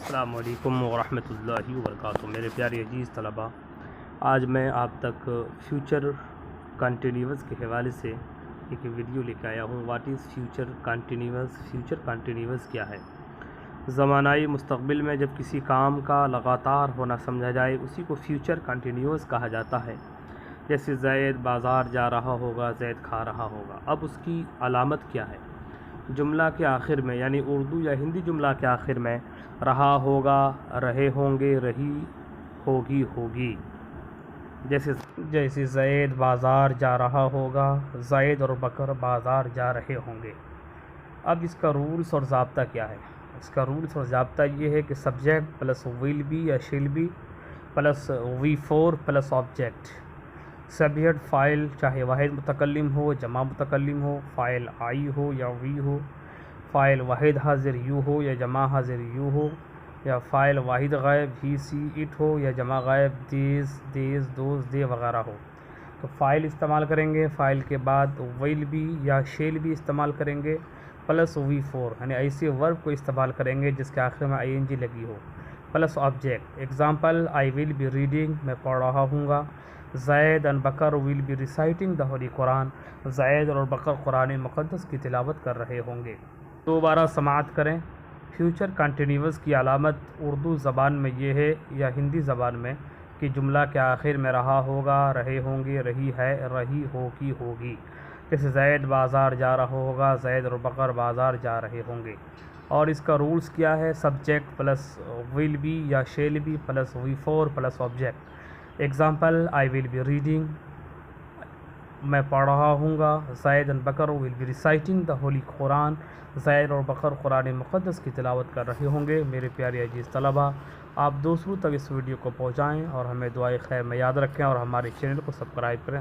السلام علیکم ورحمۃ اللہ وبرکاتہ۔ میرے پیارے عزیز طلباء، آج میں آپ تک فیوچر کنٹینیوس کے حوالے سے ایک ویڈیو لے کے آیا ہوں۔ What is future continuous? Future continuous کیا ہے؟ زمانۂ مستقبل میں جب کسی کام کا لگاتار ہونا سمجھا جائے اسی کو فیوچر کنٹینیوس کہا جاتا ہے۔ جیسے زید بازار جا رہا ہوگا، زید کھا رہا ہوگا۔ اب اس کی علامت کیا ہے؟ جملہ کے آخر میں، یعنی اردو یا ہندی جملہ کے آخر میں رہا ہوگا، رہے ہوں گے، رہی ہوگی، ہوگی۔ جیسے زید بازار جا رہا ہوگا، زید اور بکر بازار جا رہے ہوں گے۔ اب اس کا رولز اور ضابطہ کیا ہے؟ اس کا رولز اور ضابطہ یہ ہے کہ سبجیکٹ پلس ول بی یا shall be plus V four plus object. Subject فاعل چاہے واحد متکلم ہو، جمع متکلم ہو، فاعل آئی ہو یا وی ہو، فاعل واحد حاضر یو ہو یا جمع حاضر یو ہو، یا فاعل واحد غائب ہی سی اٹ ہو یا جمع غائب دیز دیز دوز دے وغیرہ ہو، تو فاعل استعمال کریں گے۔ فاعل کے بعد ویل بھی یا شیل بھی استعمال کریں گے پلس وی فور، یعنی ایسے ورب کو استعمال کریں گے جس کے آخر میں آئی این جی لگی ہو، plus object. Example, I will be reading, میں پڑھ رہا ہوں گا۔ Zaid and Bakr will be reciting the holy Quran, Zaid اور بکر قرآن مقدس کی تلاوت کر رہے ہوں گے۔ دوبارہ سماعت کریں۔ فیوچر کنٹینیوس کی علامت اردو زبان میں یہ ہے یا ہندی زبان میں کہ جملہ کے آخر میں رہا ہوگا، رہے ہوں گے، رہی ہے، رہی ہوگی، ہوگی۔ جیسے زید بازار جا رہا ہوگا، زید اور بکر بازار جا رہے ہوں گے۔ اور اس کا رولز کیا ہے؟ سبجیکٹ پلس ول بی یا shall be plus V four plus object. Example, I will be reading, میں پڑھ رہا ہوں گا۔ Zaid and Bakr will be reciting the holy Quran, Zaid اور بکر قرآن مقدس کی تلاوت کر رہے ہوں گے۔ میرے پیارے عزیز طلباء، آپ دوسروں تک اس ویڈیو کو پہنچائیں اور ہمیں دعائے خیر میں یاد رکھیں اور ہمارے چینل کو سبسکرائب کریں۔